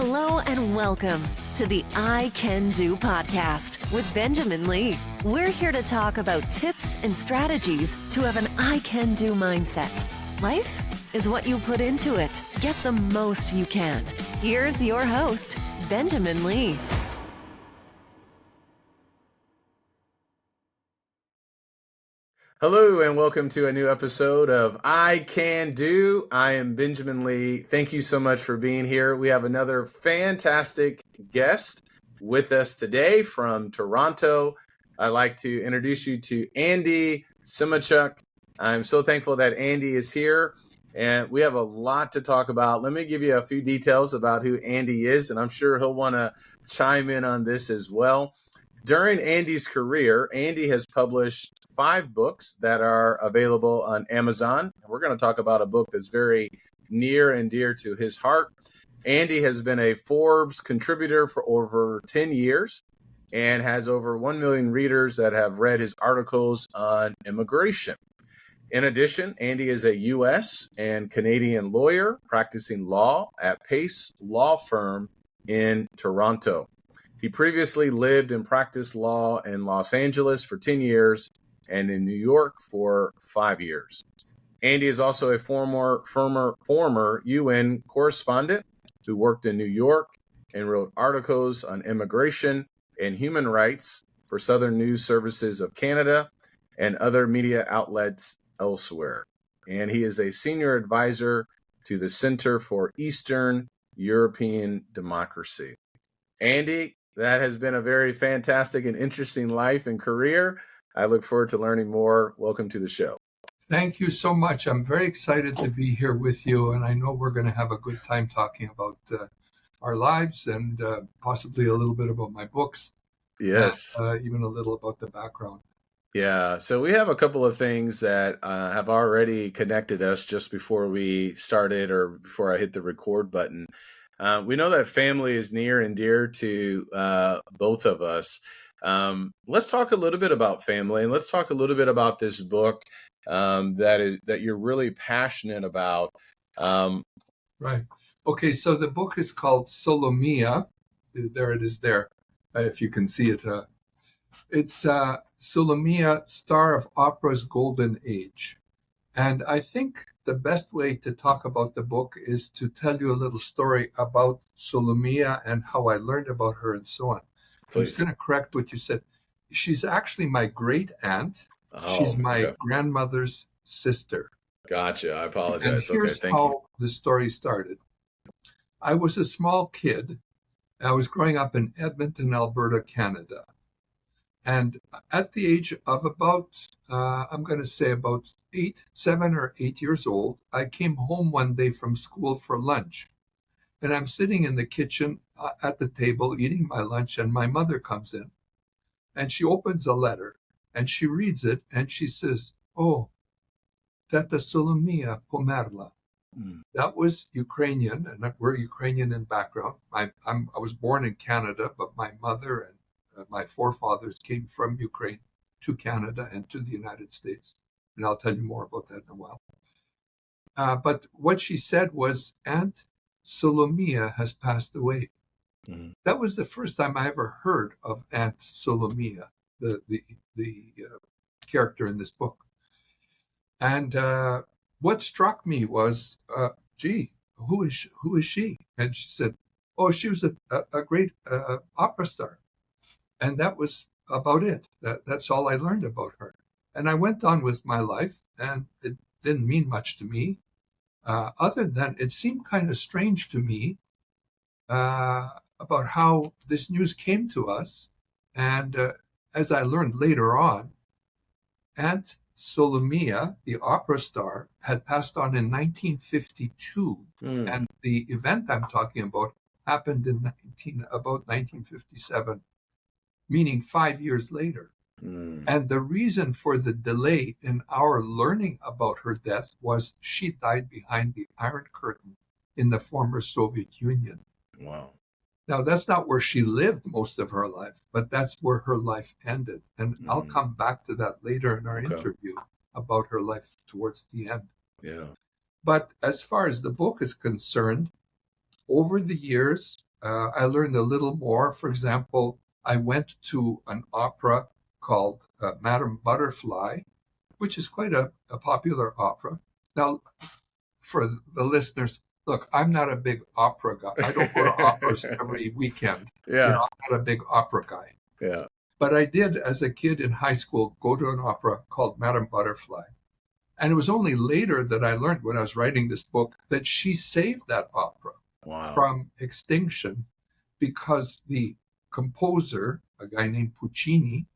Hello and welcome to the I Can Do podcast with Benjamin Lee. We're here to talk about tips and strategies to have an I Can Do mindset. Life is what you put into it. Get the most you can. Here's your host, Benjamin Lee. Hello and welcome to a new episode of I Can Do. I am Benjamin Lee. Thank you so much for being here. We have another fantastic guest with us today from Toronto. I'd like to introduce you to Andy Semotiuk. I'm so thankful that Andy is here, and we have a lot to talk about. Let me give you a few details about who Andy is, and I'm sure he'll want to chime in on this as well. During Andy's career, Andy has published 5 books that are available on Amazon. We're going to talk about a book that's very near and dear to his heart. Andy has been a Forbes contributor for over 10 years and has over 1 million readers that have read his articles on immigration. In addition, Andy is a U.S. and Canadian lawyer practicing law at Pace Law Firm in Toronto. He previously lived and practiced law in Los Angeles for 10 years and in New York for 5 years. Andy is also a former UN correspondent who worked in New York and wrote articles on immigration and human rights for Southern News Services of Canada and other media outlets elsewhere. And he is a senior advisor to the Center for Eastern European Democracy. Andy, that has been a very fantastic and interesting life and career. I look forward to learning more. Welcome to the show. Thank you so much. I'm very excited to be here with you, and I know we're going to have a good time talking about our lives and possibly a little bit about my books. Yes. Even a little about the background. Yeah. So we have a couple of things that have already connected us just before we started or before I hit the record button. We know that family is near and dear to both of us. Let's talk a little bit about family, and let's talk a little bit about this book that you're really passionate about. Right. Okay. So the book is called Solomea. There it is there, if you can see it. It's Solomea, Star of Opera's Golden Age. And I think the best way to talk about the book is to tell you a little story about Solomea and how I learned about her and so on. Please. I was going to correct what you said. She's actually my great aunt. She's my grandmother's sister. Gotcha. I apologize. And here's how the story started. I was a small kid. I was growing up in Edmonton, Alberta, Canada. And at the age of about, I'm going to say about 7 or 8 years old, I came home one day from school for lunch. And I'm sitting in the kitchen at the table eating my lunch, and my mother comes in. And she opens a letter, and she reads it, and she says, "Oh, Teta Solomea Pomerla." That was Ukrainian, and we're Ukrainian in background. I was born in Canada, but my mother and my forefathers came from Ukraine to Canada and to the United States. And I'll tell you more about that in a while. But what she said was, Aunt Solomea has passed away. Mm-hmm. That was the first time I ever heard of Aunt Solomea, the character in this book. And what struck me was, who is she? And she said, oh, she was a great opera star. And that was about it. That's all I learned about her. And I went on with my life, and it didn't mean much to me, other than it seemed kind of strange to me about how this news came to us. And as I learned later on, Aunt Solomea, the opera star, had passed on in 1952. And the event I'm talking about happened in about 1957. Meaning 5 years later. And the reason for the delay in our learning about her death was she died behind the Iron Curtain in the former Soviet Union. Wow. Now, that's not where she lived most of her life, but that's where her life ended. And I'll come back to that later in our interview about her life towards the end. Yeah. But as far as the book is concerned, over the years, I learned a little more. For example, I went to an opera called Madame Butterfly, which is quite a popular opera. Now, for the listeners, look, I'm not a big opera guy. I don't go to operas every weekend. Yeah. I'm not a big opera guy. Yeah. But I did, as a kid in high school, go to an opera called Madame Butterfly. And it was only later that I learned, when I was writing this book, that she saved that opera from extinction because the composer, a guy named Puccini,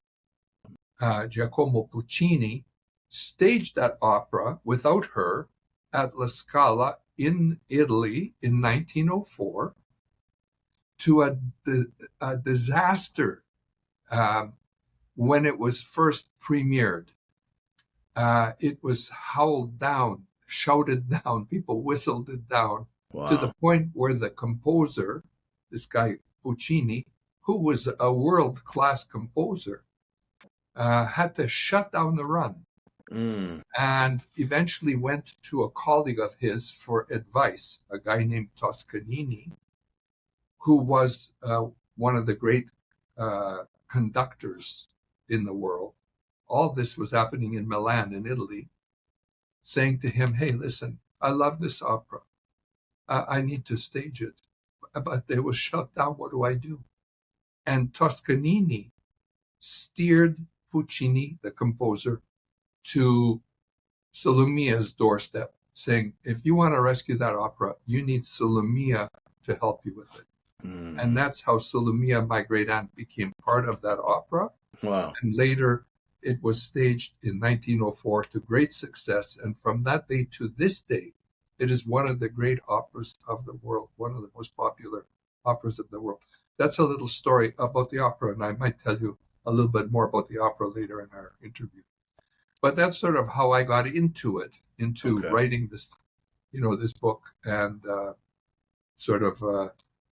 Giacomo Puccini, staged that opera without her at La Scala in Italy in 1904 to a disaster when it was first premiered. It was howled down, shouted down, people whistled it down to the point where the composer, this guy Puccini, who was a world-class composer, had to shut down the run and eventually went to a colleague of his for advice, a guy named Toscanini, who was one of the great conductors in the world. All this was happening in Milan, in Italy, saying to him, hey, listen, I love this opera. I need to stage it. But it was shut down. What do I do? And Toscanini steered Puccini, the composer, to Solomea's doorstep, saying, if you want to rescue that opera, you need Solomia to help you with it. And that's how Solomea, my great aunt, became part of that opera. Wow. And later, it was staged in 1904 to great success. And from that day to this day, it is one of the great operas of the world, one of the most popular operas of the world. That's a little story about the opera, and I might tell you a little bit more about the opera later in our interview. But that's sort of how I got into it, writing this, this book, and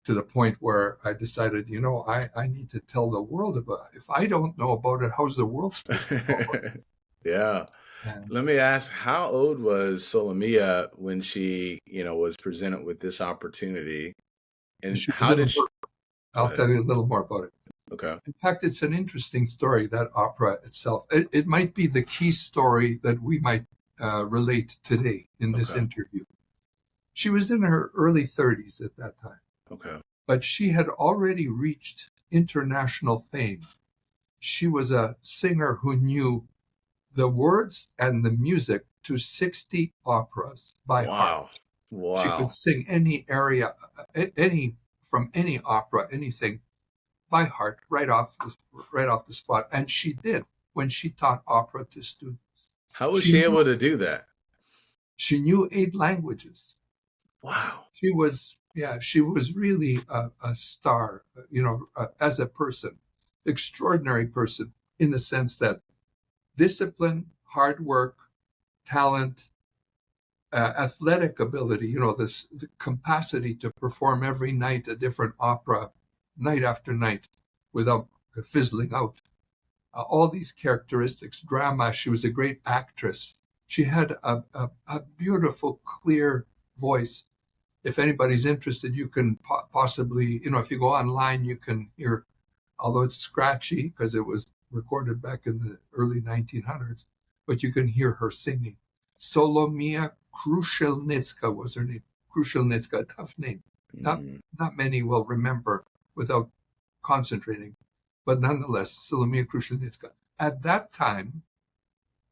to the point where I decided, I need to tell the world about it. If I don't know about it, how's the world supposed to know about it? Yeah. Let me ask, how old was Solomea when she, was presented with this opportunity? And how did she... I'll tell you a little more about it. Okay. In fact, it's an interesting story, that opera itself. It might be the key story that we might relate today in this interview. She was in her early 30s at that time. Okay. But she had already reached international fame. She was a singer who knew the words and the music to 60 operas by heart. Wow. She could sing any aria, from any opera, anything by heart, right off the spot. And she did when she taught opera to students. How was she able to do that? She knew 8 languages. Wow. She was really a star, as a person, extraordinary person, in the sense that discipline, hard work, talent, athletic ability, the capacity to perform every night a different opera, night after night, without fizzling out. All these characteristics, drama. She was a great actress. She had a beautiful, clear voice. If anybody's interested, you can possibly, if you go online, you can hear, although it's scratchy because it was recorded back in the early 1900s, but you can hear her singing. Solomea Krushelnicka was her name. Krushelnicka, a tough name. Not many will remember without concentrating, but nonetheless, Solomea Krushelnicka. At that time,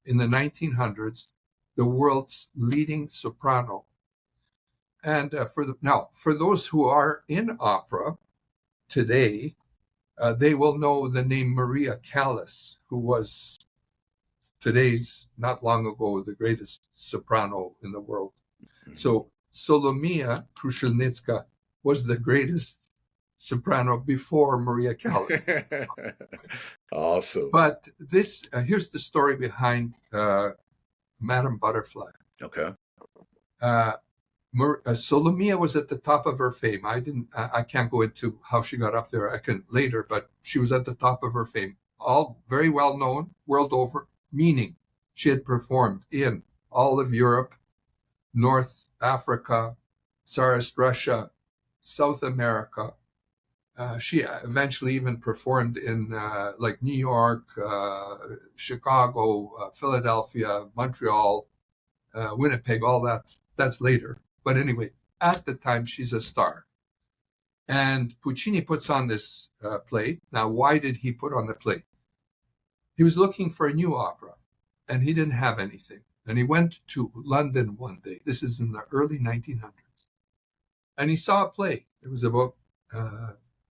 in the 1900s, the world's leading soprano. And for those who are in opera today, they will know the name Maria Callas, who was not long ago, the greatest soprano in the world. So Solomea Krushelnicka was the greatest soprano before Maria Callas. Awesome. But here's the story behind Madame Butterfly. Okay. Solomea was at the top of her fame. I can't go into how she got up there. I can later, but she was at the top of her fame. All very well known, world over, meaning she had performed in all of Europe, North Africa, Tsarist Russia, South America, she eventually even performed in like New York, Chicago, Philadelphia, Montreal, Winnipeg, all that. That's later. But anyway, at the time, she's a star. And Puccini puts on this play. Now, why did he put on the play? He was looking for a new opera, and he didn't have anything. And he went to London one day. This is in the early 1900s. And he saw a play. It was about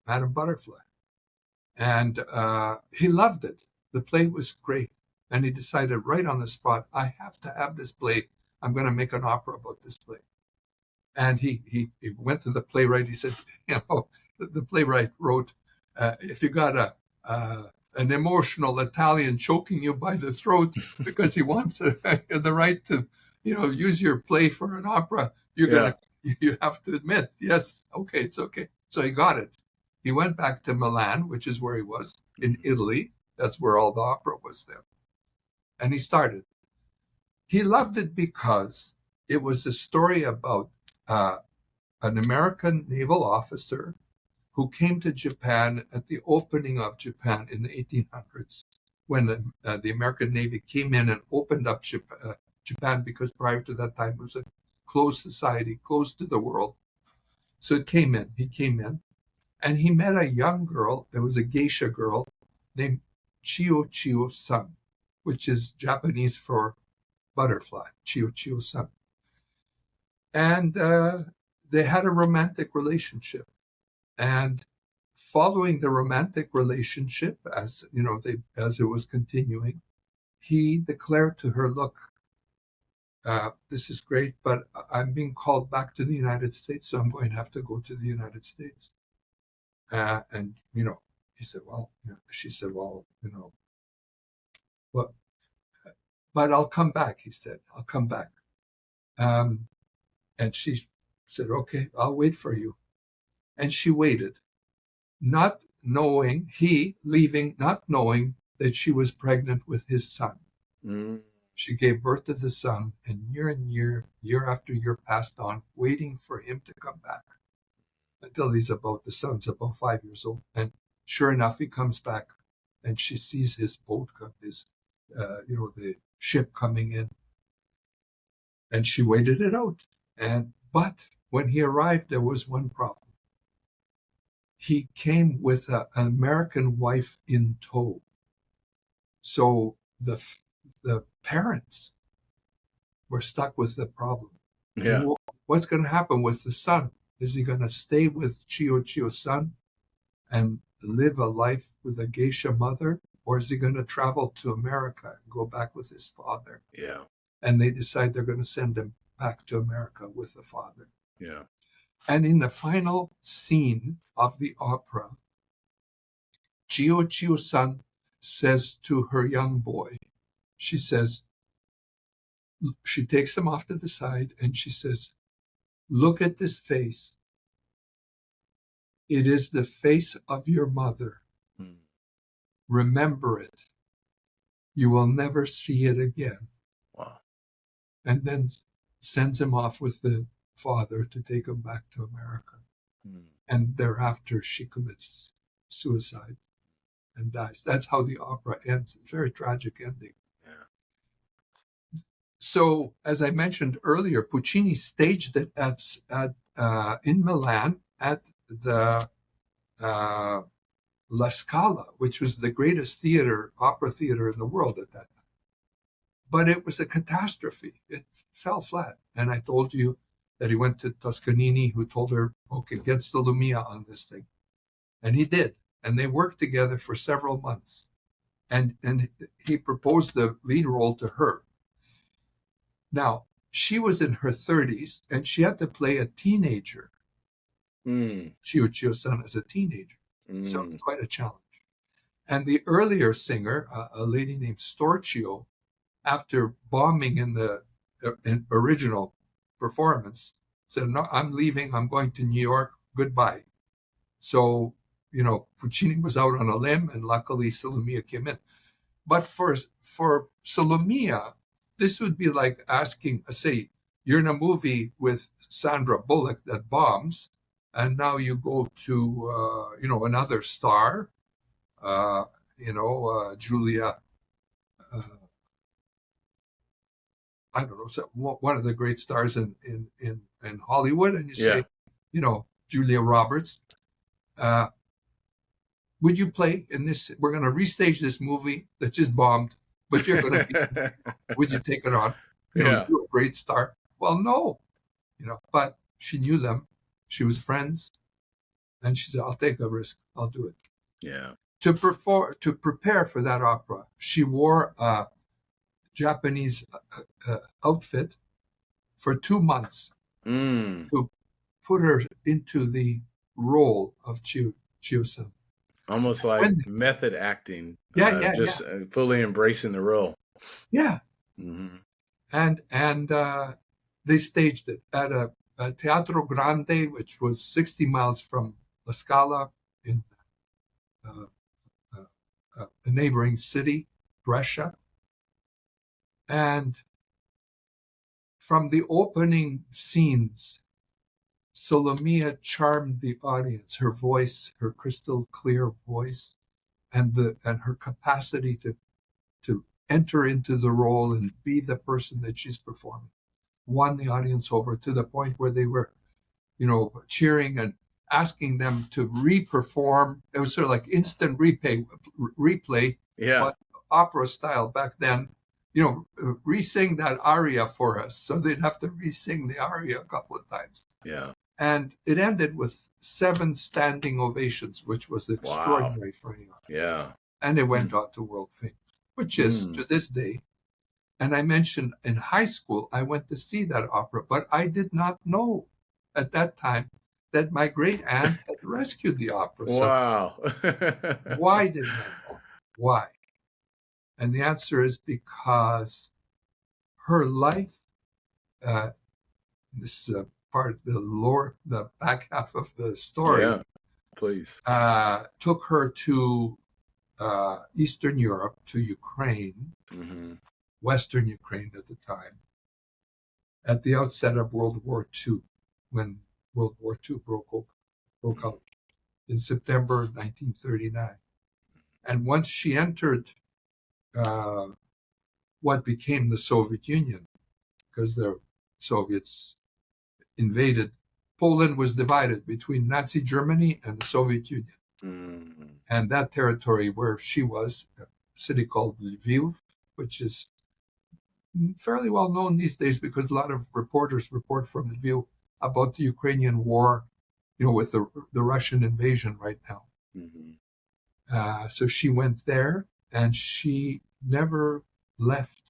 Madame Butterfly. And he loved it. The play was great. And he decided right on the spot, I have to have this play. I'm going to make an opera about this play. And he went to the playwright. He said, the playwright wrote, if you got an emotional Italian choking you by the throat because he wants the right to, use your play for an opera, you have to admit, yes, okay, it's okay. So he got it. He went back to Milan, which is where he was, in Italy. That's where all the opera was there. And he started. He loved it because it was a story about an American naval officer who came to Japan at the opening of Japan in the 1800s, when the American Navy came in and opened up Japan, because prior to that time it was a closed society, closed to the world. So he came in, and he met a young girl. There was a geisha girl named Chiyo-Chiyo-san, which is Japanese for butterfly, Chiyo-Chiyo-san. And they had a romantic relationship. And following the romantic relationship, as it was continuing, he declared to her, "Look, this is great, but I'm being called back to the United States, so I'm going to have to go to the United States." And he said, "Well," she said, "Well, what? But I'll come back." He said, "I'll come back." And she said, "Okay, I'll wait for you." And she waited, not knowing, not knowing that she was pregnant with his son. Mm. She gave birth to the son, and year after year passed on, waiting for him to come back, until the son's about 5 years old. And sure enough, he comes back, and she sees his boat, the ship coming in. And she waited it out. But when he arrived, there was one problem. He came with an American wife in tow. So the parents were stuck with the problem. Yeah. What's going to happen with the son? Is he going to stay with Chiyo-Chiyo's son and live a life with a geisha mother? Or is he going to travel to America and go back with his father? Yeah. And they decide they're going to send him back to America with the father. Yeah. And in the final scene of the opera, Chiyo-Chiyo-san says to her young boy, she takes him off to the side and she says, "Look at this face. It is the face of your mother. Remember it. You will never see it again." Wow. And then sends him off with the father to take him back to America. And thereafter she commits suicide and dies. That's how the opera ends. It's a very tragic ending. Yeah. So, as I mentioned earlier, Puccini staged it in Milan at the La Scala, which was the greatest opera theater in the world at that time. But it was a catastrophe. It fell flat. And I told you that he went to Toscanini, who told her, "Okay, get Solomea on this thing." And he did. And they worked together for several months. And he proposed the lead role to her. Now, she was in her 30s, and she had to play a teenager. Chiyo-Chiyo-san as a teenager. So it's quite a challenge. And the earlier singer, a lady named Storchio, after bombing in the original performance, said, "No, I'm leaving. I'm going to New York. Goodbye." So, Puccini was out on a limb, and luckily Solomia came in. But for Solomia, this would be like asking, say, you're in a movie with Sandra Bullock that bombs, And now you go to, another star, Julia, I don't know, so one of the great stars in Hollywood, and you say, Julia Roberts, would you play in this? We're going to restage this movie that just bombed, but you're going to, would you take it on? You're a great star. Well, no, but she knew them. She was friends. And she said, I'll take a risk. I'll do it. Yeah. To prepare for that opera, she wore a Japanese outfit for 2 months to put her into the role of Chiyo-san. Almost like method acting. Just fully embracing the role. Yeah. Mm-hmm. And they staged it at a Teatro Grande, which was 60 miles from La Scala in a neighboring city, Brescia. And from the opening scenes, Solomea charmed the audience. Her voice, her crystal clear voice, and her capacity to enter into the role and be the person that she's performing, won the audience over to the point where they were, cheering and asking them to re-perform. It was sort of like instant replay, but opera style back then. Re-sing that aria for us. So they'd have to re-sing the aria a couple of times. Yeah. And it ended with 7 standing ovations, which was extraordinary for anyone. Yeah. And it went on to world fame, which is to this day. And I mentioned in high school, I went to see that opera, but I did not know at that time that my great aunt had rescued the opera. Wow. So why didn't I know? Why? And the answer is because her life, this is part of the back half of the story. Yeah, please. Took her to Eastern Europe, to Ukraine, Western Ukraine at the time, at the outset of World War II, when World War II broke out in September 1939. And once she entered what became the Soviet Union, because the Soviets invaded, Poland was divided between Nazi Germany and the Soviet Union. And that territory where she was, a city called Lviv, which is fairly well known these days because a lot of reporters report from Lviv about the Ukrainian war, with the Russian invasion right now. So she went there, and she never left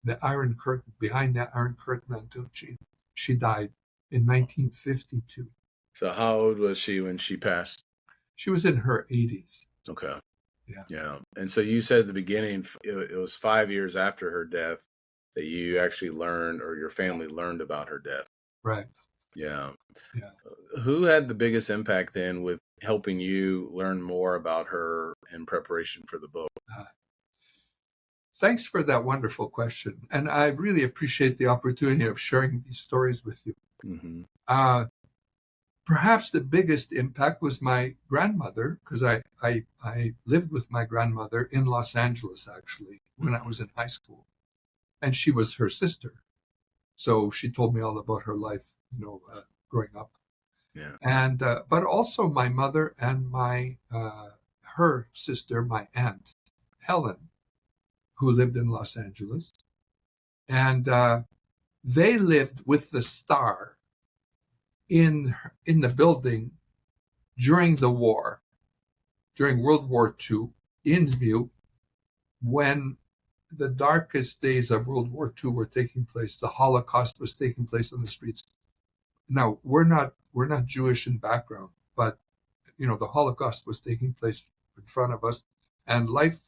the Iron Curtain, behind that Iron Curtain, until she died in 1952. So how old was she when she passed? She was in her 80s. Okay. Yeah. And so you said at the beginning, it was 5 years after her death that you actually learned, or your family learned about her death. Right. Yeah. Who had the biggest impact then with helping you learn more about her in preparation for the book? Thanks for that wonderful question. And I really appreciate the opportunity of sharing these stories with you. Perhaps the biggest impact was my grandmother, because I lived with my grandmother in Los Angeles, actually, when I was in high school. And she was her sister. So she told me all about her life, growing up. Yeah. And but also my mother and her sister, my aunt, Helen, who lived in Los Angeles. And they lived with the star in the building during the war, during World War II, in view, when the darkest days of World War II were taking place. The Holocaust was taking place on the streets. Now, we're not Jewish in background, but the Holocaust was taking place in front of us, and life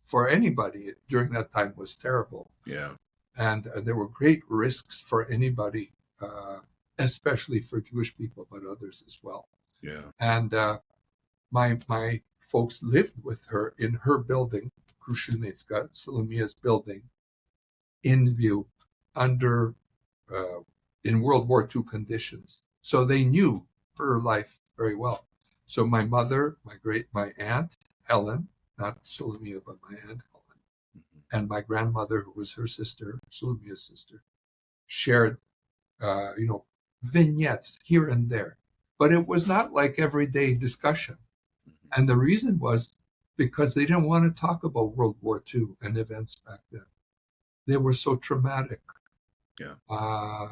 for anybody during that time was terrible. Yeah. And there were great risks for anybody, especially for Jewish people, but others as well. Yeah. And my folks lived with her in her building, Krushenitska, Solomea's building, in view, under in World War II conditions. So they knew her life very well. So my mother, my aunt, Helen, not Solomia, but my aunt Helen, and my grandmother, who was her sister, Solomia's sister, shared, vignettes here and there. But it was not like everyday discussion. And the reason was because they didn't want to talk about World War II and events back then. They were so traumatic. Yeah.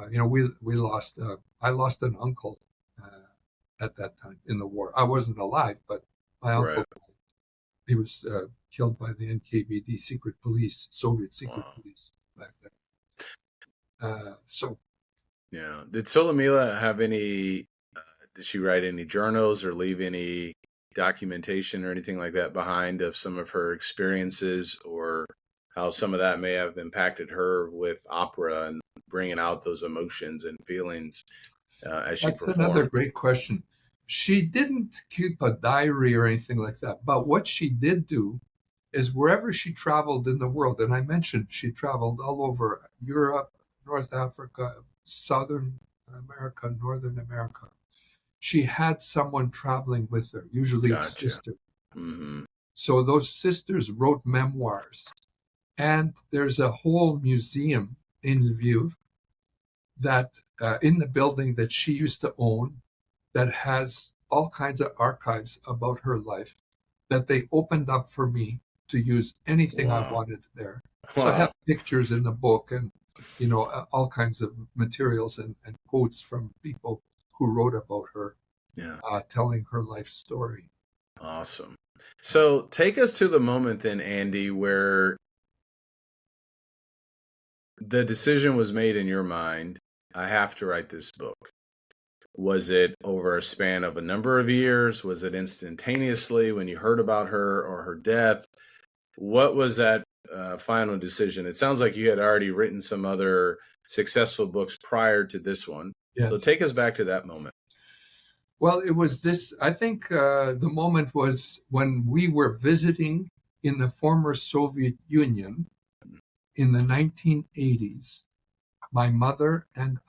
We lost, I lost an uncle at that time in the war. I wasn't alive, but my uncle, he was killed by the NKVD secret police, Soviet secret police back then. Yeah. Did Solomia have any, did she write any journals or leave any documentation or anything like that behind of some of her experiences, or how some of that may have impacted her with opera and bringing out those emotions and feelings as she performed? That's another great question. She didn't keep a diary or anything like that, but what she did do is wherever she traveled in the world, and I mentioned she traveled all over Europe, North Africa, Southern America, Northern America. She had someone traveling with her, usually a sister. Mm-hmm. So those sisters wrote memoirs. And there's a whole museum in Lviv that in the building that she used to own that has all kinds of archives about her life that they opened up for me to use anything I wanted there. So I have pictures in the book and, all kinds of materials and quotes from people who wrote about her, telling her life story. Awesome. So take us to the moment then, Andy, where the decision was made in your mind, I have to write this book. Was it over a span of a number of years? Was it instantaneously when you heard about her or her death? What was that final decision? It sounds like you had already written some other successful books prior to this one. Yes. So take us back to that moment. Well, it was this, I think the moment was when we were visiting in the former Soviet Union in the 1980s. My mother and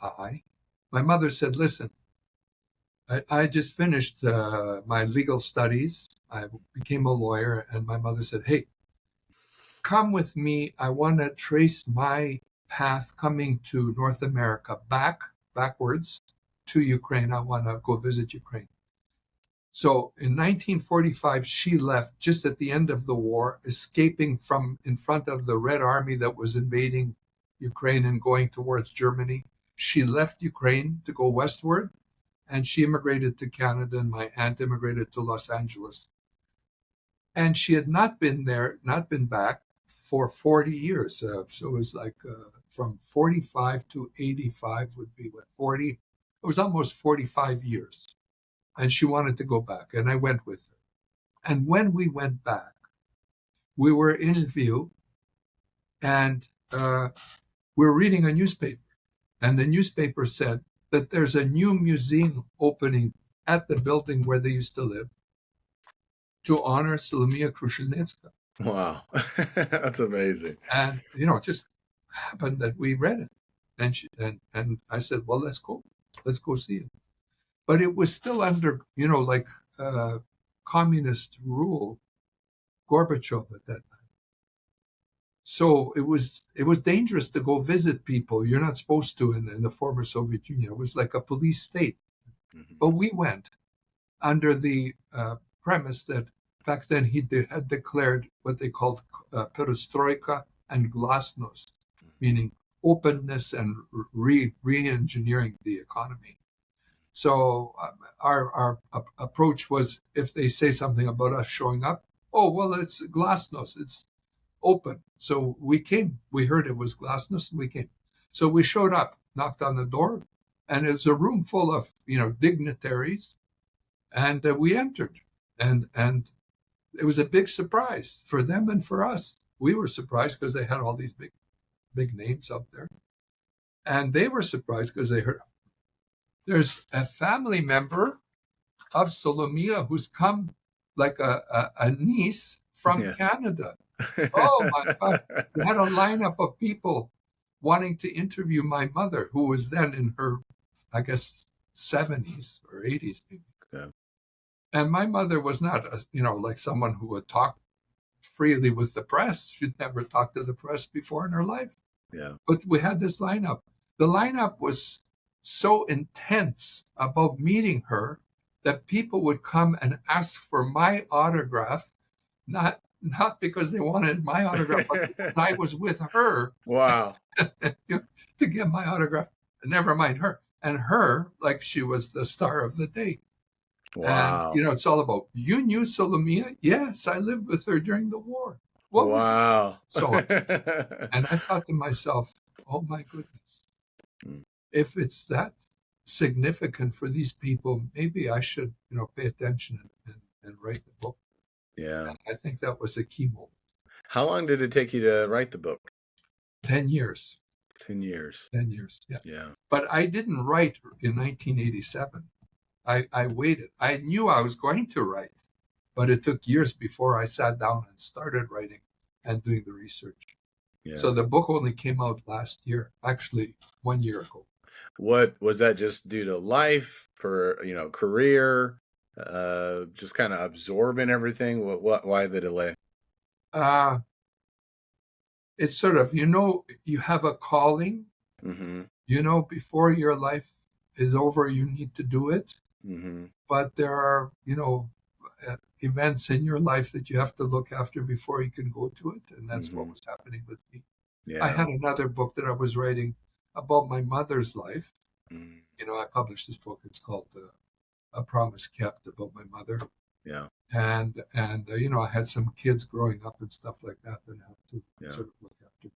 my mother said, listen, I just finished my legal studies. I became a lawyer, and my mother said, hey, come with me. I want to trace my path coming to North America backwards to Ukraine. I want to go visit Ukraine. So in 1945, she left just at the end of the war, escaping from in front of the Red Army that was invading Ukraine and going towards Germany. She left Ukraine to go westward, and she immigrated to Canada, and my aunt immigrated to Los Angeles. And she had not been back for 40 years. So it was like from 45 to 85 would be 40. It was almost 45 years. And she wanted to go back, and I went with her. And when we went back, we were in Lviv, and we were reading a newspaper. And the newspaper said that there's a new museum opening at the building where they used to live to honor Solomia Krushelnitska. Wow. That's amazing. And, it just happened that we read it. And I said, well, let's go see it. But it was still under, communist rule, Gorbachev at that time. So it was dangerous to go visit people. You're not supposed to in the former Soviet Union. It was like a police state. Mm-hmm. But we went under the premise that back then he had declared what they called perestroika and glasnost, meaning openness and re-engineering the economy. So our approach was, if they say something about us showing up, oh, well, it's glasnost, it's open. So we came. We heard it was glasnost, and we came. So we showed up, knocked on the door, and it was a room full of, dignitaries, and we entered. And it was a big surprise for them and for us. We were surprised because they had all these big names up there. And they were surprised because they heard, there's a family member of Solomia who's come like a niece from Canada. Oh, my God. We had a lineup of people wanting to interview my mother, who was then in her, I guess, 70s or 80s, maybe. Yeah. And my mother was not, like someone who would talk freely with the press. She'd never talked to the press before in her life. Yeah. But we had this lineup. The lineup was so intense about meeting her that people would come and ask for my autograph, not because they wanted my autograph, but because I was with her. Wow. To get my autograph. Never mind her. And her, like she was the star of the day. Wow. And, it's all about, you knew Solomea? Yes, I lived with her during the war. What was Wow. So, and I thought to myself, oh my goodness, if it's that significant for these people, maybe I should, pay attention and write the book. Yeah. And I think that was a key moment. How long did it take you to write the book? 10 years. 10 years. 10 years, yeah. Yeah. But I didn't write in 1987. I waited. I knew I was going to write, but it took years before I sat down and started writing and doing the research. Yeah. So the book only came out last year, actually 1 year ago. What was that, just due to life, for career, just kind of absorbing everything? Why the delay? It's sort of, you have a calling, Mm-hmm. Before your life is over, you need to do it. Mm-hmm. But there are, events in your life that you have to look after before you can go to it. And that's what was happening with me. Yeah. I had another book that I was writing about my mother's life. I published this book. It's called A Promise Kept, about my mother. Yeah. And I had some kids growing up and stuff like that I had to sort of look after.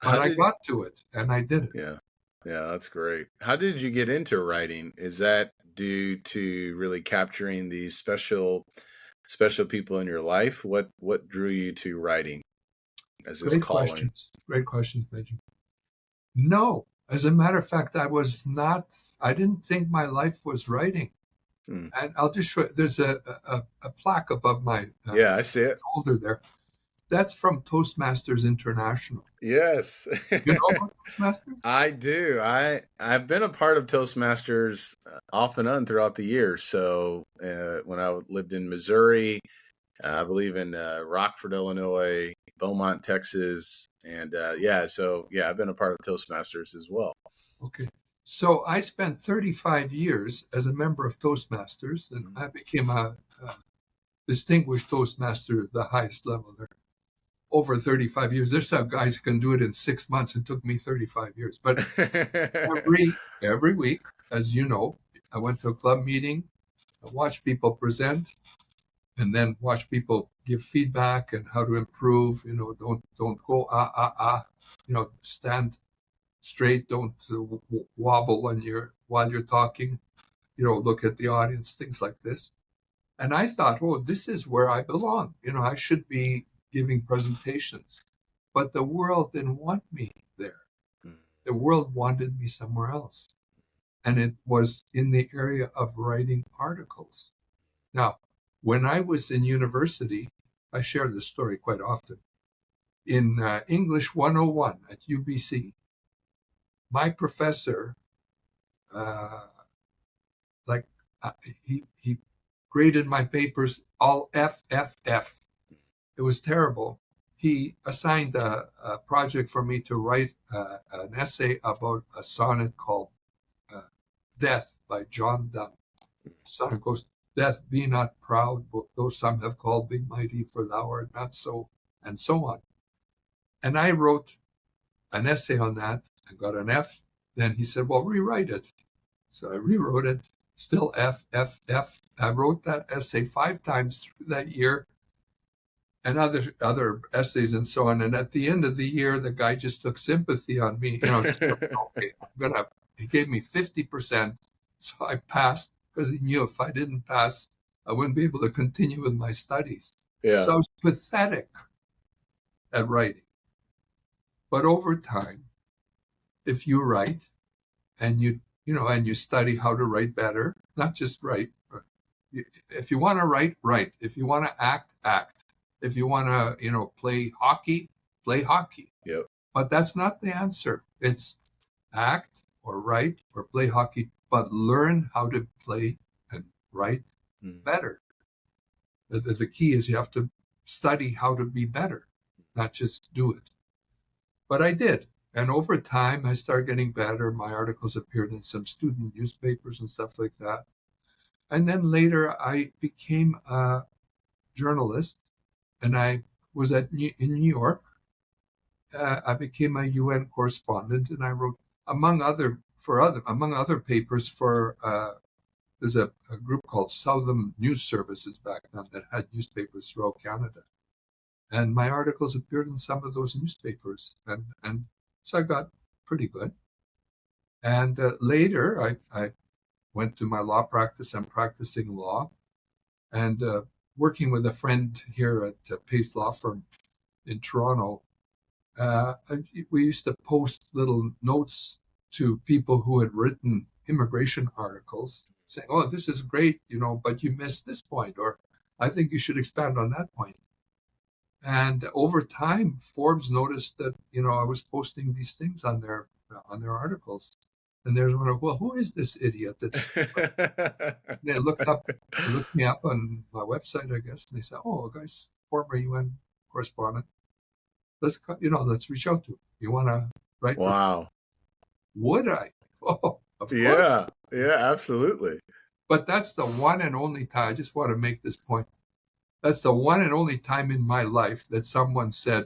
But I got to it, and I did it. Yeah. Yeah, that's great. How did you get into writing? Is that due to really capturing these special people in your life? What drew you to writing as this calling? Great questions, Benjamin. No, as a matter of fact, I didn't think my life was writing. And I'll just show you, there's a plaque above my I see it. shoulder there. That's from Toastmasters International. Yes. You know about Toastmasters? I do. I've been a part of Toastmasters off and on throughout the years. So when I lived in Missouri, I believe in Rockford, Illinois, Beaumont, Texas. And I've been a part of Toastmasters as well. Okay. So I spent 35 years as a member of Toastmasters, and I became a distinguished Toastmaster at the highest level there. Over 35 years. There's some guys who can do it in 6 months. It took me 35 years. But every week, as you know, I went to a club meeting, I watched people present, and then watch people give feedback and how to improve. Don't go stand straight. Don't wobble while you're talking. Look at the audience, things like this. And I thought, this is where I belong. I should be giving presentations. But the world didn't want me there. The world wanted me somewhere else. And it was in the area of writing articles. Now, when I was in university, I share this story quite often. In English 101 at UBC, my professor, he graded my papers all F, F, F. It was terrible. He assigned a project for me to write an essay about a sonnet called Death by John Donne. The sonnet goes, "Death, be not proud, though some have called thee mighty, for thou art not so," and so on. And I wrote an essay on that and got an F. Then he said, well, rewrite it. So I rewrote it, still F, F, F. I wrote that essay 5 times through that year, and other essays and so on. And at the end of the year, the guy just took sympathy on me. Okay, he gave me 50%. So I passed, because he knew if I didn't pass, I wouldn't be able to continue with my studies. Yeah. So I was pathetic at writing. But over time, if you write and you study how to write better, not just write. If you want to write, write. If you want to act, act. If you want to, play hockey, play hockey. Yep. But that's not the answer. It's act or write or play hockey but learn how to play and write better. The key is you have to study how to be better, not just do it. But I did. And over time, I started getting better. My articles appeared in some student newspapers and stuff like that. And then later, I became a journalist, and I was in New York. I became a UN correspondent, and I wrote, among other papers, for there's a group called Southern News Services back then that had newspapers throughout Canada. And my articles appeared in some of those newspapers. And so I got pretty good. And later, I went to my law practice. I'm practicing law and working with a friend here at Pace Law Firm in Toronto. We used to post little notes to people who had written immigration articles saying, oh, this is great, but you missed this point, or I think you should expand on that point. And over time, Forbes noticed that, I was posting these things on their articles. And there's one of, well, who is this idiot? They looked me up on my website, I guess, and they said, oh, a guy's former UN correspondent. Let's reach out to him. You want to write? Wow. Would I? Oh, of course. Yeah, absolutely. But that's the one and only time. I just want to make this point. That's the one and only time in my life that someone said,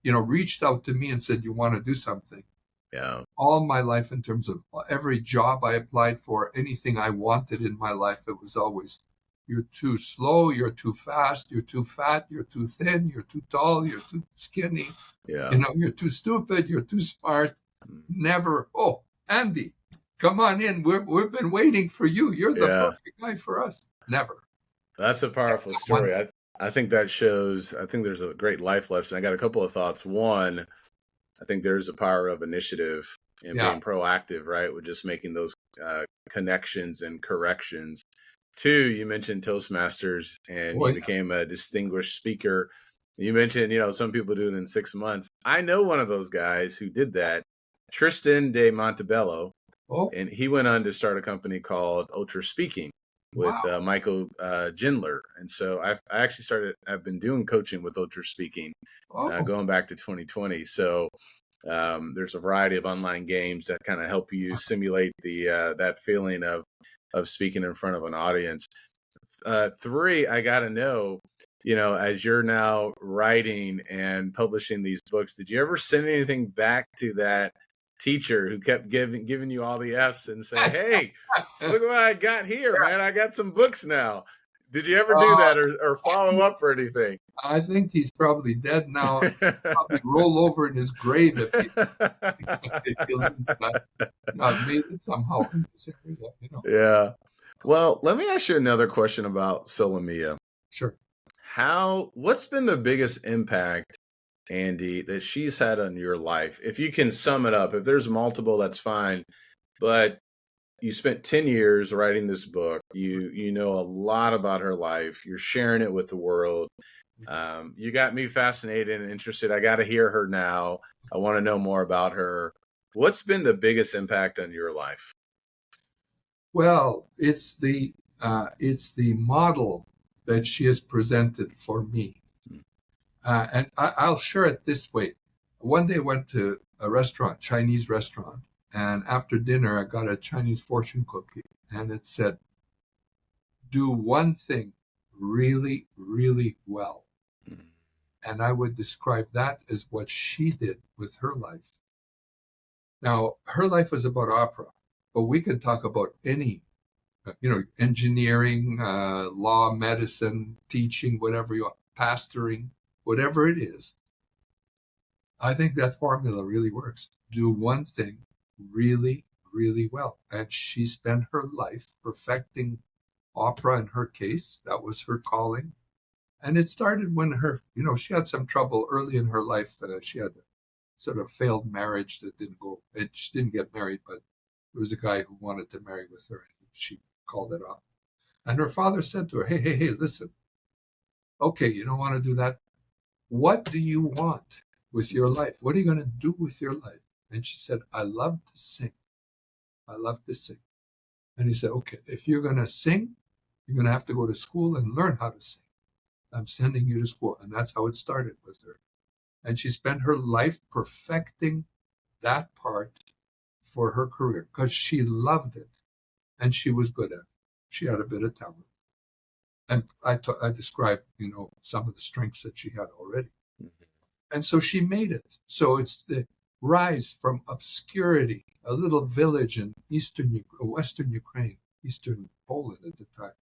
reached out to me and said, you want to do something. Yeah. All my life, in terms of every job I applied for, anything I wanted in my life, it was always, you're too slow, you're too fast, you're too fat, you're too thin, you're too tall, you're too skinny. Yeah. You're too stupid, you're too smart. Never, oh, Andy, come on in. We've been waiting for you. You're the perfect guy for us. Never. That's a powerful story. I think that shows, I think there's a great life lesson. I got a couple of thoughts. One, I think there's a power of initiative and being proactive, right? With just making those connections and corrections. Two, you mentioned Toastmasters and you became a distinguished speaker. You mentioned, some people do it in 6 months. I know one of those guys who did that, Tristan de Montebello, and he went on to start a company called Ultra Speaking with Michael Gindler. And so I've been doing coaching with Ultra Speaking going back to 2020. So there's a variety of online games that kind of help you simulate that feeling of speaking in front of an audience. Three, I got to know, as you're now writing and publishing these books, did you ever send anything back to that teacher who kept giving you all the F's and say, hey, look what I got here, man. I got some books now. Did you ever do that or follow up or anything? I think he's probably dead now. Probably roll over in his grave if he not made it somehow in this area, Yeah. Well, let me ask you another question about Solomea. Sure. What's been the biggest impact, Andy, that she's had on your life? If you can sum it up, if there's multiple, that's fine. But you spent 10 years writing this book. You know a lot about her life. You're sharing it with the world. You got me fascinated and interested. I got to hear her now. I want to know more about her. What's been the biggest impact on your life? Well, it's the model that she has presented for me. And I'll share it this way. One day I went to a restaurant, Chinese restaurant, and after dinner I got a Chinese fortune cookie, and it said, do one thing really, really well. And I would describe that as what she did with her life. Now, her life was about opera, but we can talk about any, engineering, law, medicine, teaching, whatever you want, pastoring, whatever it is. I think that formula really works. Do one thing really, really well. And she spent her life perfecting opera in her case. That was her calling. And it started when she had some trouble early in her life. She had a sort of failed marriage that didn't go. She didn't get married, but there was a guy who wanted to marry with her. She called it off. And her father said to her, hey, listen. Okay, you don't want to do that. What do you want with your life? What are you going to do with your life? And she said, I love to sing. I love to sing. And he said, okay, if you're going to sing, you're going to have to go to school and learn how to sing. I'm sending you to school. And that's how it started with her. And she spent her life perfecting that part for her career because she loved it and she was good at it. She had a bit of talent. And I described, some of the strengths that she had already. And so she made it. So it's the rise from obscurity, a little village in Western Ukraine, Eastern Poland at the time,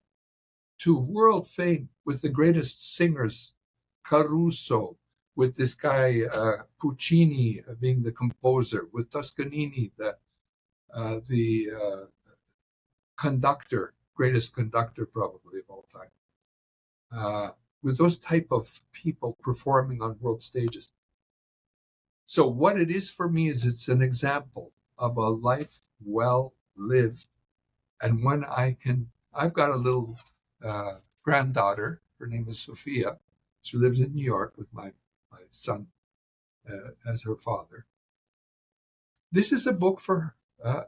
to world fame with the greatest singers, Caruso, with this guy Puccini being the composer, with Toscanini, the conductor, greatest conductor probably of all time, with those type of people performing on world stages. So what it is for me is it's an example of a life well lived. And when I've got a little granddaughter, her name is Sophia. She lives in New York with my son as her father. This is a book for her,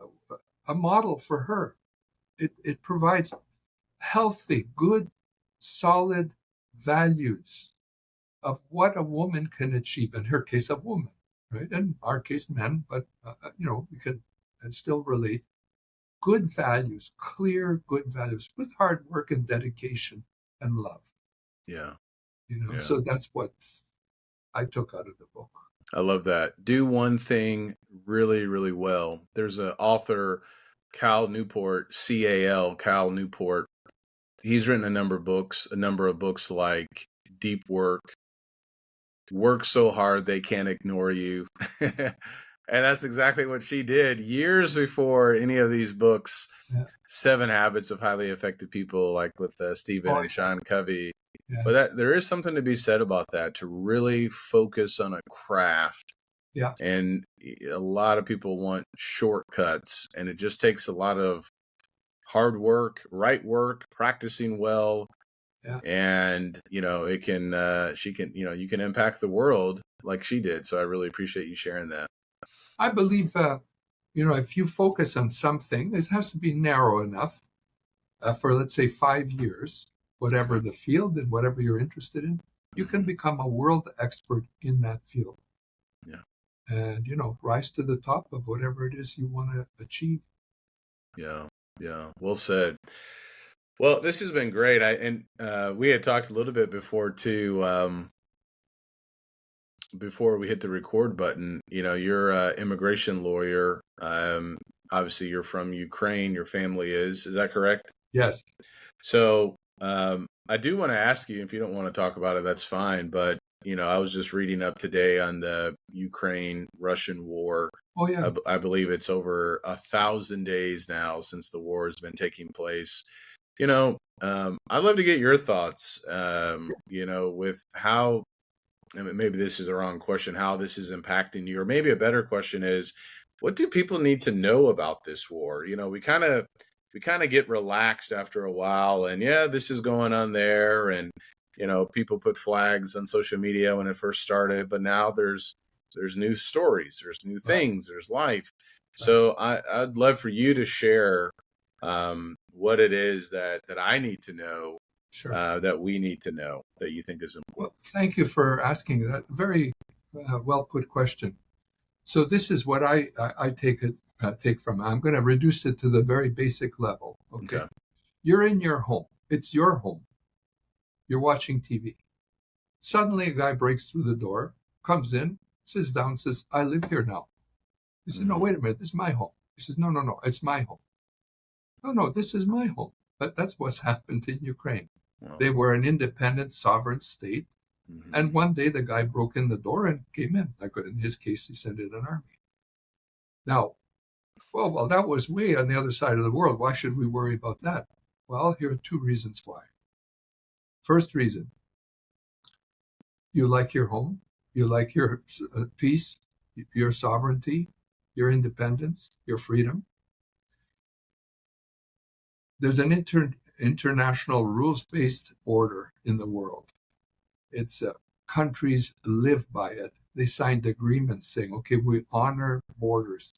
a model for her. It provides healthy, good, solid values of what a woman can achieve. In her case, a woman, right? In our case, men, but we can still relate. Good values, clear good values with hard work and dedication and love. Yeah. So that's what I took out of the book. I love that. Do one thing really, really well. There's an author, Cal Newport, Cal Newport. He's written a number of books like Deep Work, Work So Hard They Can't Ignore You. And that's exactly what she did years before any of these books. Yeah. 7 Habits of Highly Effective People, like with Stephen and Sean Covey. Yeah. But there is something to be said about that, to really focus on a craft. Yeah. And a lot of people want shortcuts, and it just takes a lot of hard work, right work, practicing well. Yeah. And, it can, you can impact the world like she did. So I really appreciate you sharing that. I believe, if you focus on something, it has to be narrow enough for, let's say, 5 years, whatever the field and whatever you're interested in, you can become a world expert in that field. Yeah. And, rise to the top of whatever it is you want to achieve. Yeah. Yeah. Well said. Well, this has been great. We had talked a little bit before too, before we hit the record button. You're an immigration lawyer. Obviously you're from Ukraine. Your family is that correct? Yes. So, I do want to ask you, if you don't want to talk about it, that's fine. But, I was just reading up today on the Ukraine-Russian war. Oh, yeah. I believe it's over 1,000 days now since the war has been taking place. I'd love to get your thoughts, with how, maybe this is the wrong question, how this is impacting you, or maybe a better question is, what do people need to know about this war? We kind of get relaxed after a while, and this is going on there, and people put flags on social media when it first started, but now there's new stories, there's new things, there's life. So I'd love for you to share what it is that I need to know, sure. that we need to know, that you think is important. Well, thank you for asking that very well put question. So this is what I take from. I'm going to reduce it to the very basic level. Okay. You're in your home. It's your home. You're watching TV. Suddenly a guy breaks through the door, comes in, sits down, says, I live here now. He says, no, wait a minute. This is my home. He says, no, it's my home. No, this is my home. But that's what's happened in Ukraine. Wow. They were an independent, sovereign state. Mm-hmm. And one day the guy broke in the door and came in. Like in his case, he sent in an army. Now, well, that was way on the other side of the world. Why should we worry about that? Well, here are 2 reasons why. First reason, you like your home, you like your peace, your sovereignty, your independence, your freedom. There's an international rules-based order in the world. It's countries live by it. They signed agreements saying, okay, we honor borders.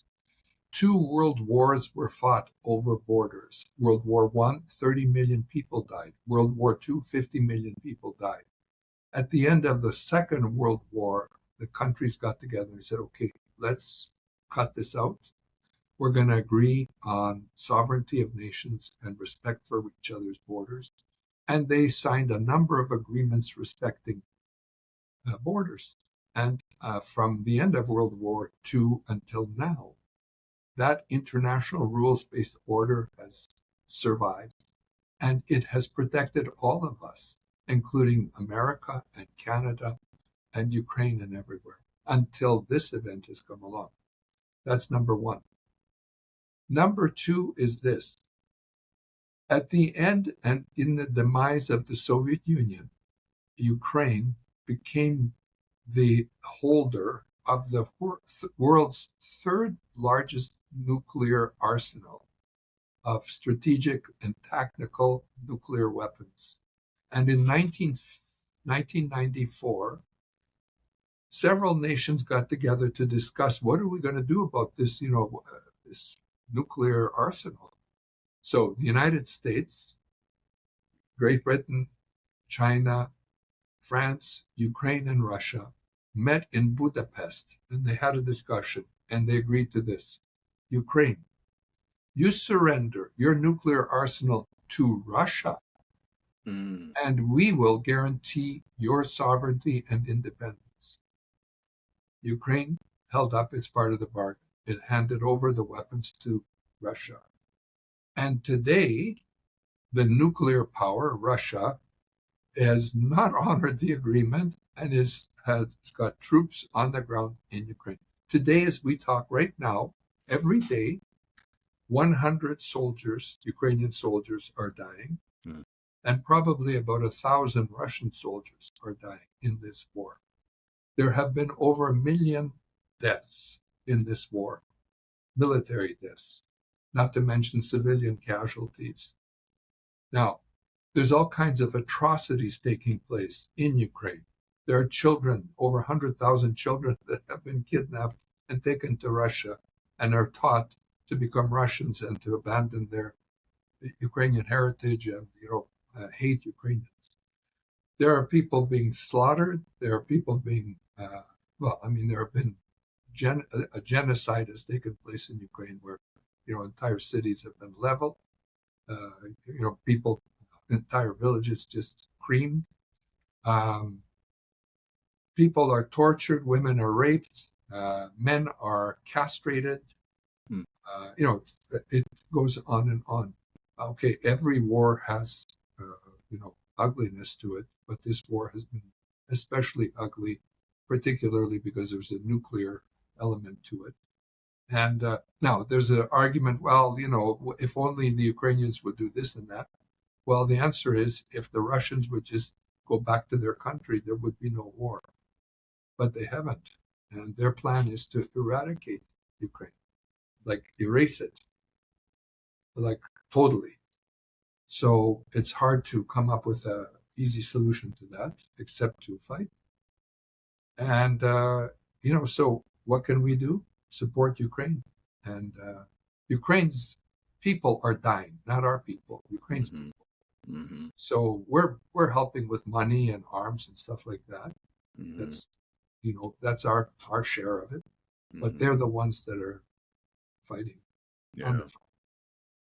2 world wars were fought over borders. World War I, 30 million people died. World War II, 50 million people died. At the end of the Second World War, the countries got together and said, okay, let's cut this out. We're going to agree on sovereignty of nations and respect for each other's borders. And they signed a number of agreements respecting borders. And from the end of World War II until now, that international rules-based order has survived, and it has protected all of us, including America and Canada and Ukraine and everywhere, until this event has come along. That's number one. Number two is this. At the end and in the demise of the Soviet Union, Ukraine became the holder of the world's third largest nuclear arsenal of strategic and tactical nuclear weapons. And in 1994, several nations got together to discuss what are we going to do about this, this nuclear arsenal. So the United States, Great Britain, China, France, Ukraine, and Russia met in Budapest, and they had a discussion, and they agreed to this. Ukraine, you surrender your nuclear arsenal to Russia, and we will guarantee your sovereignty and independence. Ukraine held up its part of the bargain. It handed over the weapons to Russia. And today, the nuclear power, Russia, has not honored the agreement and has got troops on the ground in Ukraine. Today, as we talk right now, every day, 100 soldiers, Ukrainian soldiers, are dying, and probably about 1,000 Russian soldiers are dying in this war. There have been over 1 million deaths in this war, military deaths, not to mention civilian casualties. Now, there's all kinds of atrocities taking place in Ukraine. There are children, over 100,000 children that have been kidnapped and taken to Russia and are taught to become Russians and to abandon their Ukrainian heritage and, hate Ukrainians. There are people being slaughtered. There are people being, there have been, a genocide has taken place in Ukraine where, entire cities have been leveled. People, entire villages just creamed. People are tortured, women are raped, men are castrated. It goes on and on. Okay, every war has, ugliness to it, but this war has been especially ugly, particularly because there's a nuclear element to it. And now there's an argument, if only the Ukrainians would do this and that. Well, the answer is if the Russians would just go back to their country, there would be no war. But they haven't. And their plan is to eradicate Ukraine, like erase it, like totally. So it's hard to come up with an easy solution to that, except to fight. And, so what can we do? Support Ukraine. And Ukraine's people are dying, not our people, Ukraine's people. Mm-hmm. So we're helping with money and arms and stuff like that. Mm-hmm. That's our share of it. Mm-hmm. But they're the ones that are fighting. Yeah.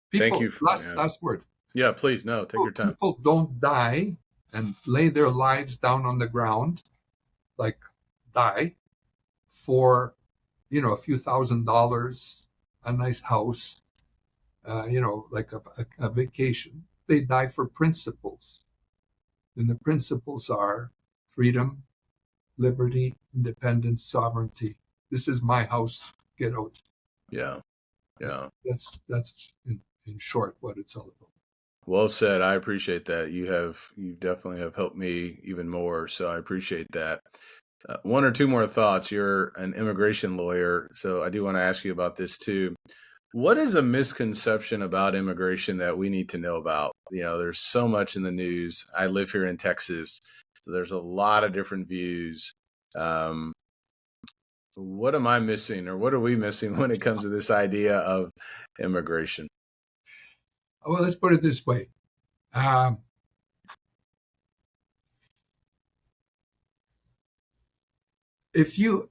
People, thank you. Last word. Yeah, please. No, take your time. People don't die and lay their lives down on the ground, like die for, a few $1,000s, a nice house, like a vacation. They die for principles. And the principles are freedom, liberty, independence, sovereignty. This is my house. Get out. Yeah. Yeah. That's in short what it's all about. Well said. I appreciate that. You definitely have helped me even more. So I appreciate that. One or two more thoughts. You're an immigration lawyer, so I do want to ask you about this too. What is a misconception about immigration that we need to know about? There's so much in the news. I live here in Texas, so there's a lot of different views. What am I missing, or what are we missing when it comes to this idea of immigration? Well, let's put it this way. If you,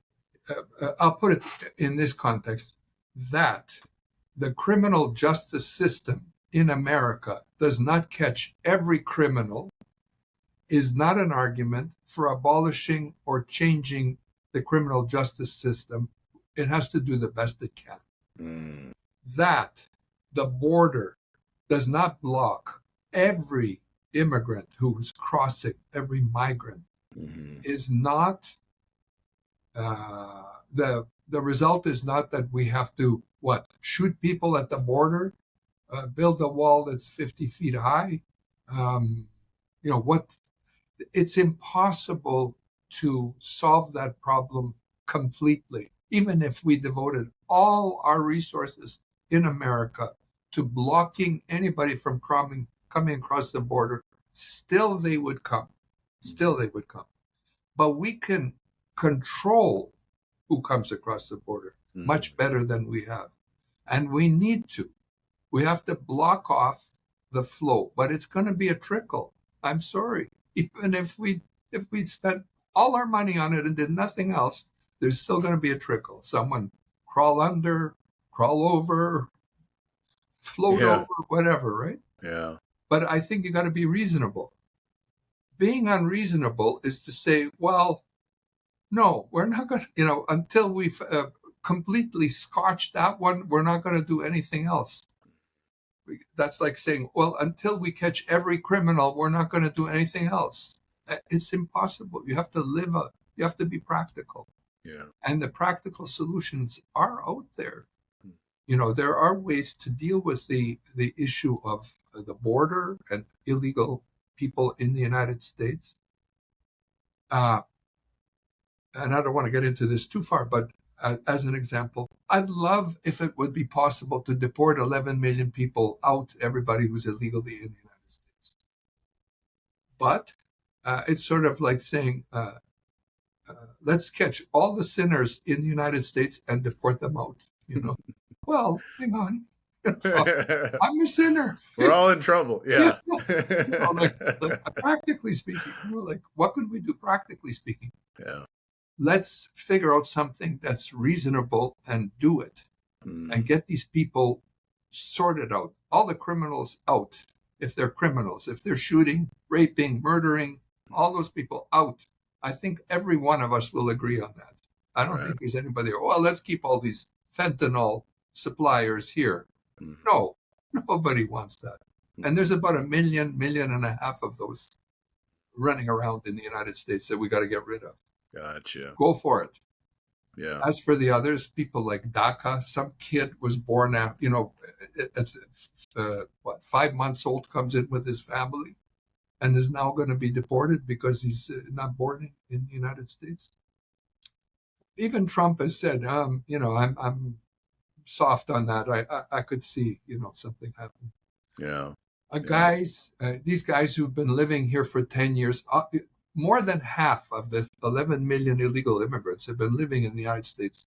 I'll put it in this context, that the criminal justice system in America does not catch every criminal is not an argument for abolishing or changing the criminal justice system. It has to do the best it can. Mm. That the border does not block every immigrant who is crossing, every migrant, is not the result is not that we have to shoot people at the border, build a wall that's 50 feet high. It's impossible to solve that problem completely, even if we devoted all our resources in America to blocking anybody from coming across the border. Still they would come. But we can control who comes across the border much better than we have. And we need to. We have to block off the flow, but it's going to be a trickle. I'm sorry. Even if we spent all our money on it and did nothing else, there's still going to be a trickle. Someone crawl under, crawl over, float over, whatever, right? Yeah. But I think you got to be reasonable. Being unreasonable is to say, well, no, we're not going to, until we've completely scotched that one, we're not going to do anything else. That's like saying, well, until we catch every criminal, we're not going to do anything else. It's impossible. You have to be practical. Yeah. And the practical solutions are out there. There are ways to deal with the issue of the border and illegal people in the United States. And I don't want to get into this too far, but as an example, I'd love if it would be possible to deport 11 million people out, everybody who's illegally in the United States. But it's sort of like saying, let's catch all the sinners in the United States and deport them out. Well, hang on. I'm a sinner. We're all in trouble. Yeah. Practically speaking, what could we do practically speaking? Yeah. Let's figure out something that's reasonable and do it and get these people sorted out. All the criminals out, if they're criminals, if they're shooting, raping, murdering, all those people out. I think every one of us will agree on that. I don't think there's anybody, let's keep all these fentanyl suppliers here. No, nobody wants that. And there's about 1.5 million of those running around in the United States that we got to get rid of. Gotcha. Go for it. Yeah. As for the others, people like DACA, some kid was born at, 5 months old, comes in with his family and is now going to be deported because he's not born in the United States. Even Trump has said, I'm soft on that. I could see, something happen. Yeah. These guys who've been living here for 10 years, more than half of the 11 million illegal immigrants have been living in the United States.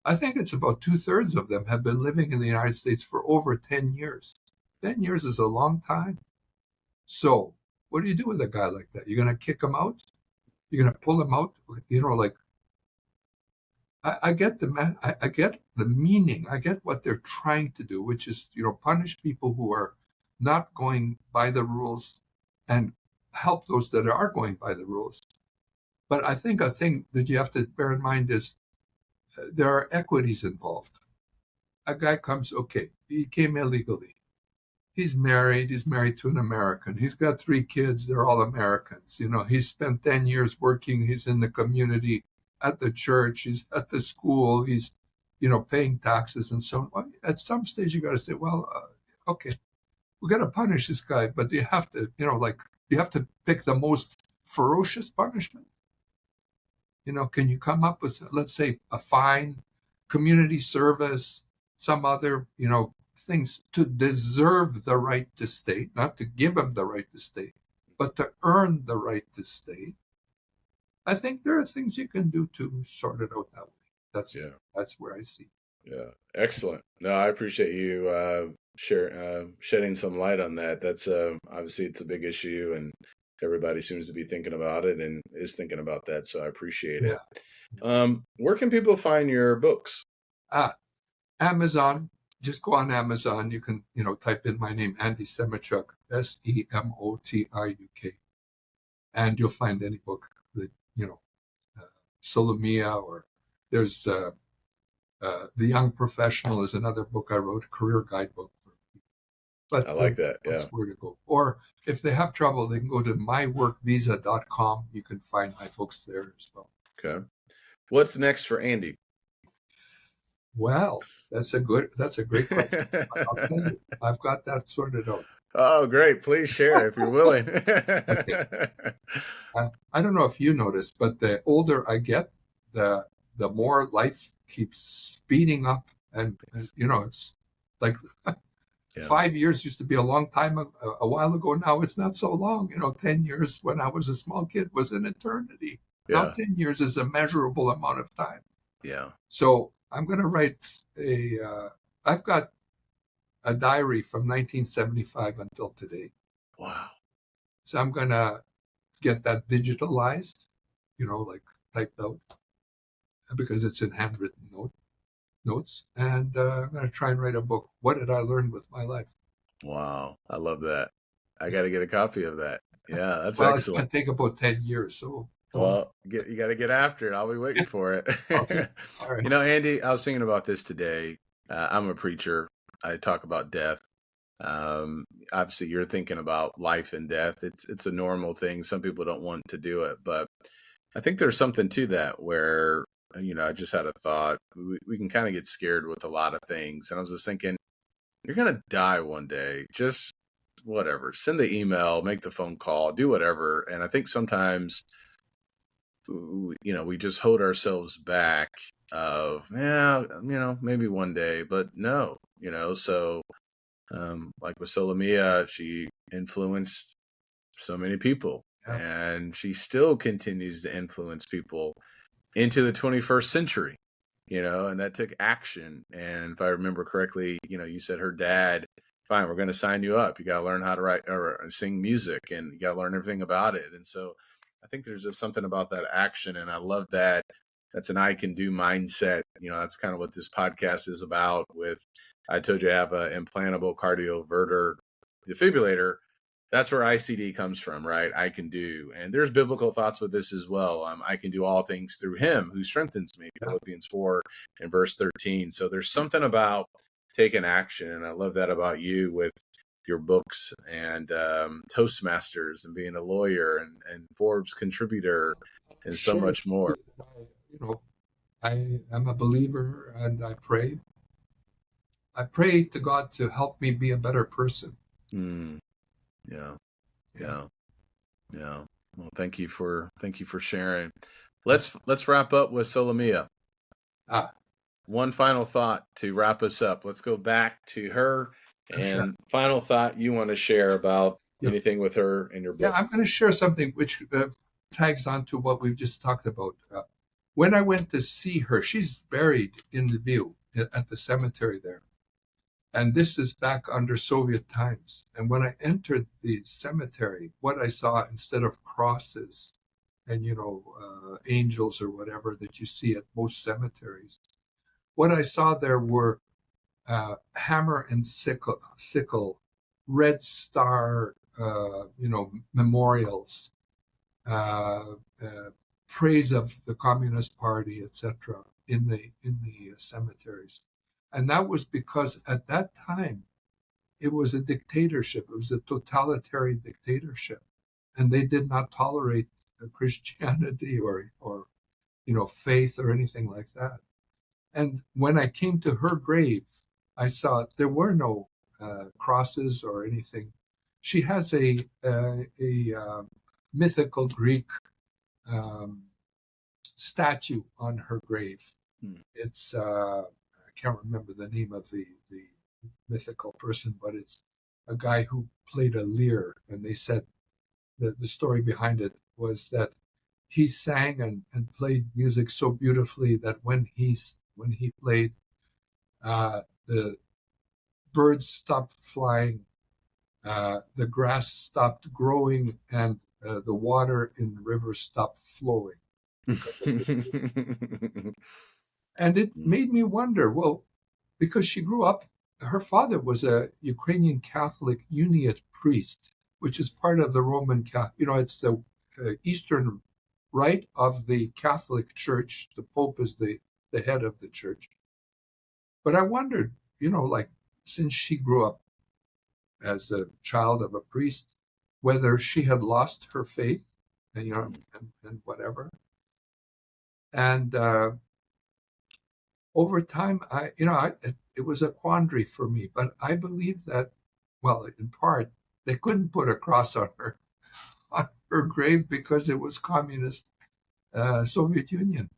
I think it's about 2/3 of them have been living in the United States for over 10 years. 10 years is a long time. So what do you do with a guy like that? You're going to kick him out? You're going to pull him out? I get I get the meaning. I get what they're trying to do, which is, punish people who are not going by the rules and help those that are going by the rules. But I think a thing that you have to bear in mind is there are equities involved. A guy comes, he came illegally. He's married to an American. He's got 3 kids. They're all Americans. He's spent 10 years working. He's in the community, at the church. He's at the school. He's, paying taxes and so on. At some stage, you got to say, we got to punish this guy, but you have to, you have to pick the most ferocious punishment. Can you come up with, let's say, a fine, community service, some other, things to deserve the right to stay, not to give them the right to stay, but to earn the right to stay? I think there are things you can do to sort it out that way. That's Yeah. where I see. Yeah. Excellent. No, I appreciate you shedding some light on that. That's obviously it's a big issue, and everybody seems to be thinking about it and is thinking about that. So I appreciate it. Where can people find your books? Amazon. Just go on Amazon. You can, type in my name, Andy Semotiuk, Semotiuk, and you'll find any book that, Solomea, or there's The Young Professional is another book I wrote, a career guidebook. But I like that. Yeah. That's where to go. Or if they have trouble, they can go to myworkvisa.com. You can find my books there as well. Okay. What's next for Andy? Well, that's a great question. I'll tell you, I've got that sorted out. Oh, great. Please share if you're willing. Okay. I don't know if you noticed, but the older I get, the more life keeps speeding up. And it's like 5 years used to be a long time, a while ago. Now it's not so long. 10 years when I was a small kid was an eternity. Yeah. Now 10 years is a measurable amount of time. Yeah. So I'm going to write I've got a diary from 1975 until today. Wow. So I'm going to get that digitalized, like typed out, because it's in handwritten notes. And I'm going to try and write a book. What did I learn with my life? Wow. I love that. I got to get a copy of that. Yeah, that's well, excellent. It's going to take about 10 years. So. Well, you got to get after it. I'll be waiting for it. Okay. All right. Andy, I was thinking about this today. I'm a preacher. I talk about death. Obviously, you're thinking about life and death. It's a normal thing. Some people don't want to do it, but I think there's something to that where, I just had a thought. We can kind of get scared with a lot of things. And I was just thinking, you're going to die one day. Just whatever. Send the email, make the phone call, do whatever. And I think sometimes we just hold ourselves back of, maybe one day, but no, so like with Solomia, she influenced so many people, and she still continues to influence people into the 21st century, and that took action. And if I remember correctly, you said her dad, fine, we're going to sign you up. You got to learn how to write or sing music, and you got to learn everything about it. And so I think there's just something about that action, and I love that. That's an I can do mindset. That's kind of what this podcast is about. With, I told you I have an implantable cardioverter defibrillator. That's where ICD comes from, right? I can do. And there's biblical thoughts with this as well. I can do all things through him who strengthens me, Philippians 4 and verse 13. So there's something about taking action, and I love that about you with your books and Toastmasters and being a lawyer and Forbes contributor and so much more. I am a believer, and I pray. I pray to God to help me be a better person. Yeah. Well, thank you for sharing. Let's wrap up with Solomea. One final thought to wrap us up. Let's go back to her. And final thought you want to share about anything with her in your book? Yeah, I'm going to share something which tags on to what we've just talked about. When I went to see her, she's buried in the view at the cemetery there. And this is back under Soviet times. And when I entered the cemetery, what I saw, instead of crosses and, angels or whatever that you see at most cemeteries, what I saw there were hammer and sickle, red star, memorials, praise of the Communist Party, etc., in the cemeteries. And that was because at that time, it was a dictatorship. It was a totalitarian dictatorship. And they did not tolerate Christianity or faith or anything like that. And when I came to her grave, I saw there were no crosses or anything. She has a mythical Greek statue on her grave. It's I can't remember the name of the mythical person, but it's a guy who played a lyre, and they said that the story behind it was that he sang and played music so beautifully that when he played, the birds stopped flying, the grass stopped growing, and the water in the river stopped flowing. And it made me wonder, well, because she grew up, her father was a Ukrainian Catholic Uniate priest, which is part of the Roman Catholic, it's the Eastern Rite of the Catholic Church. The Pope is the head of the church. But I wondered, like, since she grew up as a child of a priest, whether she had lost her faith, and and whatever. And over time, it was a quandary for me. But I believe that, well, in part, they couldn't put a cross on her grave because it was communist Soviet Union,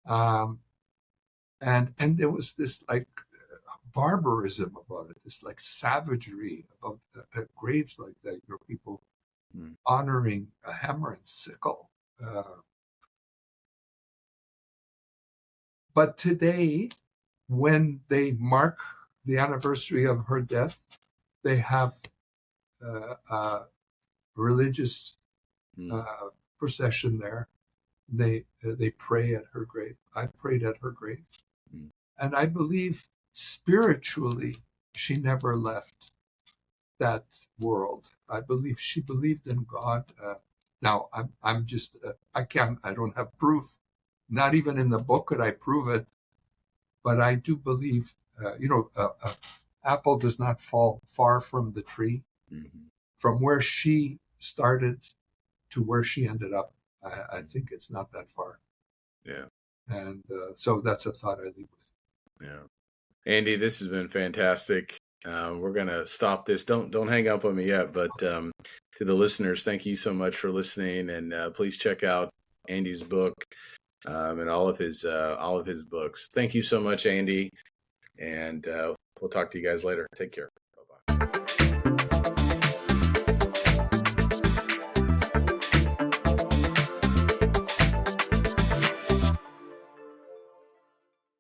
and there was this like barbarism about it, this like savagery about graves like that. People honoring a hammer and sickle. But today, when they mark the anniversary of her death, they have a religious procession there. They pray at her grave. I prayed at her grave, and I believe spiritually she never left that world. I believe she believed in God. Now I'm just I don't have proof. Not even in the book could I prove it, but I do believe. Apple does not fall far from the tree. From where she started to where she ended up, I think it's not that far. Yeah. And so that's a thought I leave with. Yeah. Andy, this has been fantastic. We're gonna stop this. Don't hang up on me yet, but to the listeners, thank you so much for listening, and please check out Andy's book and all of his books. Thank you so much, Andy, and we'll talk to you guys later. Take care.